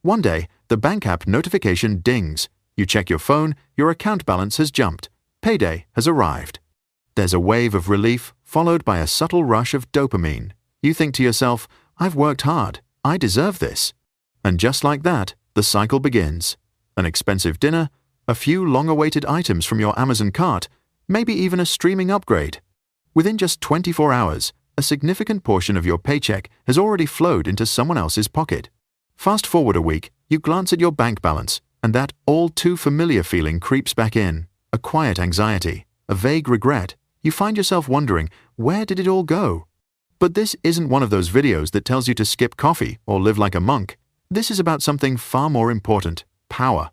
One day, the bank app notification dings. You check your phone, your account balance has jumped. Payday has arrived. There's a wave of relief, followed by a subtle rush of dopamine. You think to yourself, I've worked hard, I deserve this. And just like that, the cycle begins. An expensive dinner, a few long-awaited items from your Amazon cart, maybe even a streaming upgrade. Within just 24 hours, a significant portion of your paycheck has already flowed into someone else's pocket. Fast forward a week, you glance at your bank balance, and that all-too-familiar feeling creeps back in. A quiet anxiety, a vague regret. You find yourself wondering, where did it all go? But this isn't one of those videos that tells you to skip coffee or live like a monk. This is about something far more important: power.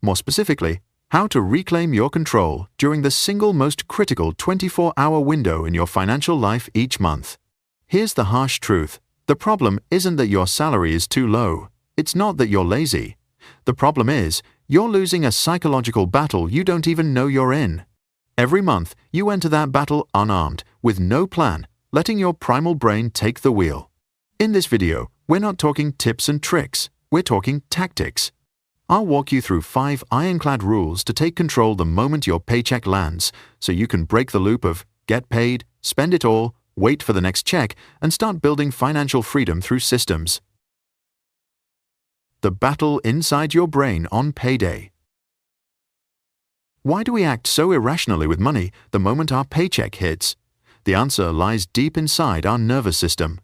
More specifically, how to reclaim your control during the single most critical 24-hour window in your financial life each month. Here's the harsh truth. The problem isn't that your salary is too low. It's not that you're lazy. The problem is, you're losing a psychological battle you don't even know you're in. Every month, you enter that battle unarmed, with no plan, letting your primal brain take the wheel. In this video, we're not talking tips and tricks, we're talking tactics. I'll walk you through 5 ironclad rules to take control the moment your paycheck lands, so you can break the loop of get paid, spend it all, wait for the next check, and start building financial freedom through systems. The battle inside your brain on payday. Why do we act so irrationally with money the moment our paycheck hits? The answer lies deep inside our nervous system.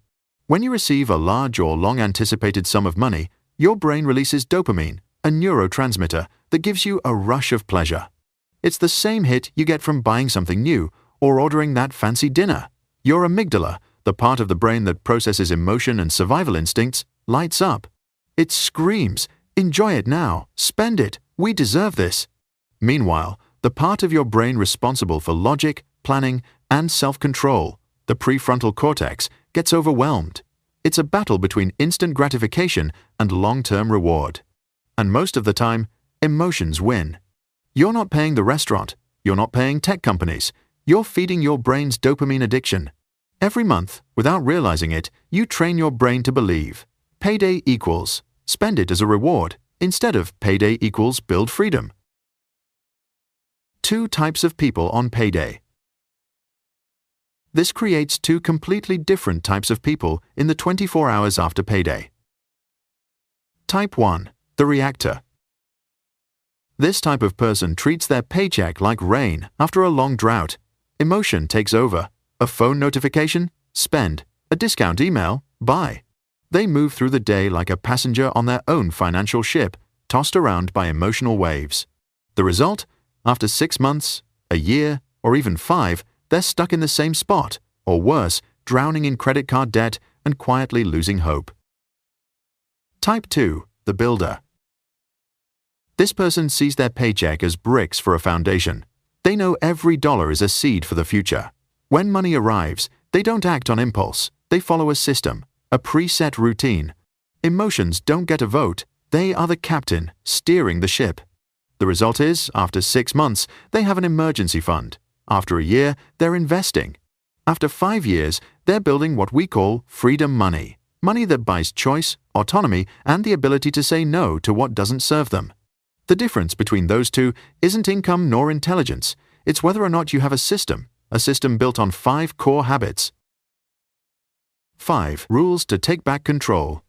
When you receive a large or long-anticipated sum of money, your brain releases dopamine, a neurotransmitter that gives you a rush of pleasure. It's the same hit you get from buying something new or ordering that fancy dinner. Your amygdala, the part of the brain that processes emotion and survival instincts, lights up. It screams, "Enjoy it now, spend it, we deserve this." Meanwhile, the part of your brain responsible for logic, planning, and self-control, the prefrontal cortex, gets overwhelmed. It's a battle between instant gratification and long-term reward. And most of the time, emotions win. You're not paying the restaurant, you're not paying tech companies, you're feeding your brain's dopamine addiction. Every month, without realizing it, you train your brain to believe payday equals spend it as a reward, instead of payday equals build freedom. 2 types of people on payday. This creates 2 completely different types of people in the 24 hours after payday. Type 1. The reactor. This type of person treats their paycheck like rain after a long drought. Emotion takes over. A phone notification? Spend. A discount email? Buy. They move through the day like a passenger on their own financial ship, tossed around by emotional waves. The result? After 6 months, a year, or even 5, they're stuck in the same spot, or worse, drowning in credit card debt and quietly losing hope. Type 2. The builder. This person sees their paycheck as bricks for a foundation. They know every dollar is a seed for the future. When money arrives, they don't act on impulse. They follow a system, a preset routine. Emotions don't get a vote. They are the captain, steering the ship. The result is, after 6 months, they have an emergency fund. After a year, they're investing. After 5 years, they're building what we call freedom money. Money that buys choice, autonomy, and the ability to say no to what doesn't serve them. The difference between those two isn't income nor intelligence. It's whether or not you have a system built on 5 core habits. 5 rules to take back control.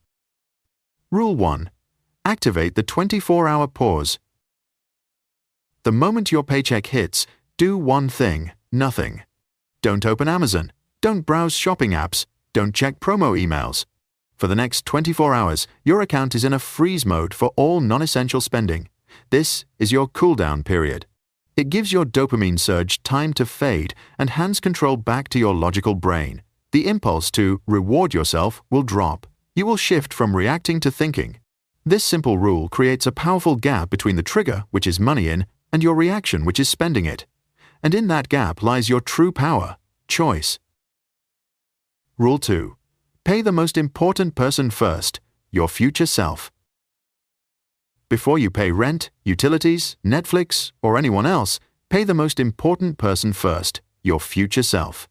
Rule 1. Activate the 24-hour pause. The moment your paycheck hits, do one thing, nothing. Don't open Amazon. Don't browse shopping apps. Don't check promo emails. For the next 24 hours, your account is in a freeze mode for all non-essential spending. This is your cool-down period. It gives your dopamine surge time to fade and hands control back to your logical brain. The impulse to reward yourself will drop. You will shift from reacting to thinking. This simple rule creates a powerful gap between the trigger, which is money in, and your reaction, which is spending it. And in that gap lies your true power, choice. Rule 2. Pay the most important person first, your future self. Before you pay rent, utilities, Netflix, or anyone else, pay the most important person first, your future self.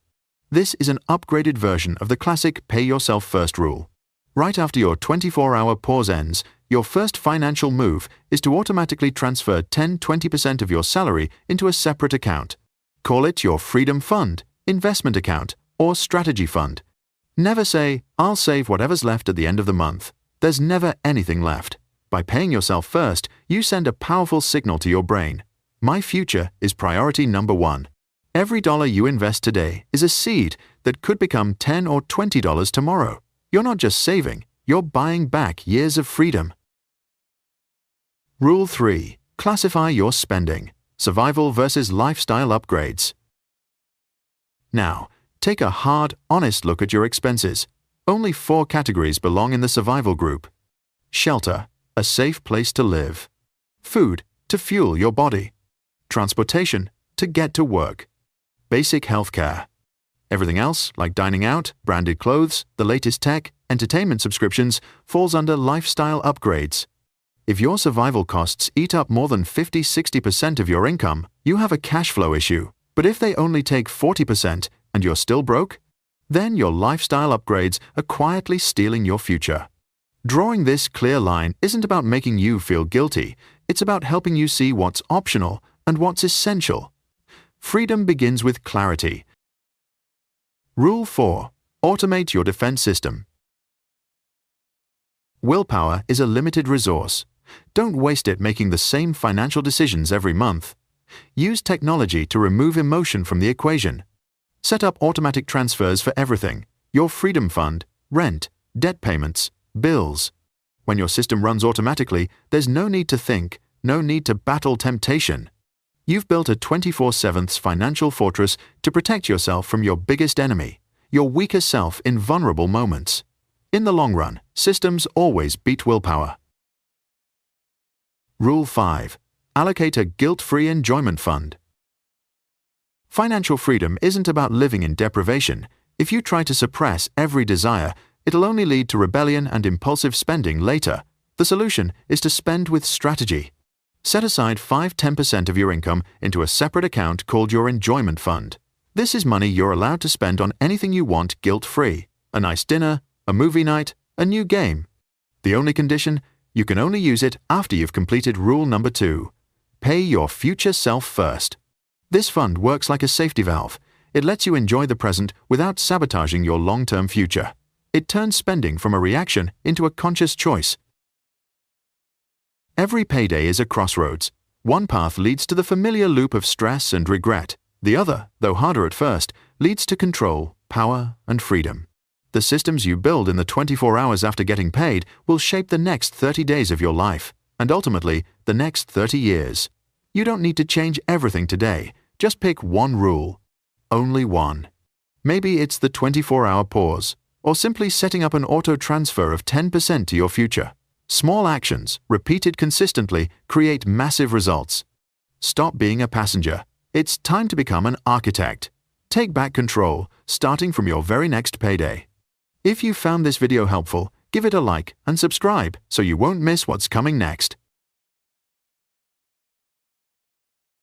This is an upgraded version of the classic pay yourself first rule. Right after your 24-hour pause ends, your first financial move is to automatically transfer 10–20% of your salary into a separate account. Call it your Freedom Fund, investment account, or strategy fund. Never say, "I'll save whatever's left at the end of the month." There's never anything left. By paying yourself first, you send a powerful signal to your brain. My future is priority number one. Every dollar you invest today is a seed that could become $10 or $20 tomorrow. You're not just saving, you're buying back years of freedom. Rule 3. Classify your spending. Survival versus lifestyle upgrades. Now, take a hard, honest look at your expenses. Only 4 categories belong in the survival group. Shelter, a safe place to live. Food, to fuel your body. Transportation, to get to work. Basic health care. Everything else, like dining out, branded clothes, the latest tech, entertainment subscriptions, falls under lifestyle upgrades. If your survival costs eat up more than 50–60% of your income, you have a cash flow issue. But if they only take 40% and you're still broke, then your lifestyle upgrades are quietly stealing your future. Drawing this clear line isn't about making you feel guilty, it's about helping you see what's optional and what's essential. Freedom begins with clarity. Rule 4. Automate your defense system. Willpower is a limited resource. Don't waste it making the same financial decisions every month. Use technology to remove emotion from the equation. Set up automatic transfers for everything: your Freedom Fund, rent, debt payments, bills. When your system runs automatically, there's no need to think, no need to battle temptation. You've built a 24/7 financial fortress to protect yourself from your biggest enemy, your weaker self in vulnerable moments. In the long run, systems always beat willpower. Rule 5. Allocate a guilt-free enjoyment fund. Financial freedom isn't about living in deprivation. If you try to suppress every desire, it'll only lead to rebellion and impulsive spending later. The solution is to spend with strategy. Set aside 5–10% of your income into a separate account called your enjoyment fund. This is money you're allowed to spend on anything you want guilt-free: a nice dinner, a movie night, a new game. The only condition: you can only use it after you've completed rule number 2. Pay your future self first. This fund works like a safety valve. It lets you enjoy the present without sabotaging your long-term future. It turns spending from a reaction into a conscious choice. Every payday is a crossroads. One path leads to the familiar loop of stress and regret. The other, though harder at first, leads to control, power, and freedom. The systems you build in the 24 hours after getting paid will shape the next 30 days of your life, and ultimately, the next 30 years. You don't need to change everything today. Just pick one rule. Only one. Maybe it's the 24-hour pause, or simply setting up an auto-transfer of 10% to your future. Small actions, repeated consistently, create massive results. Stop being a passenger. It's time to become an architect. Take back control, starting from your very next payday. If you found this video helpful, give it a like and subscribe so you won't miss what's coming next.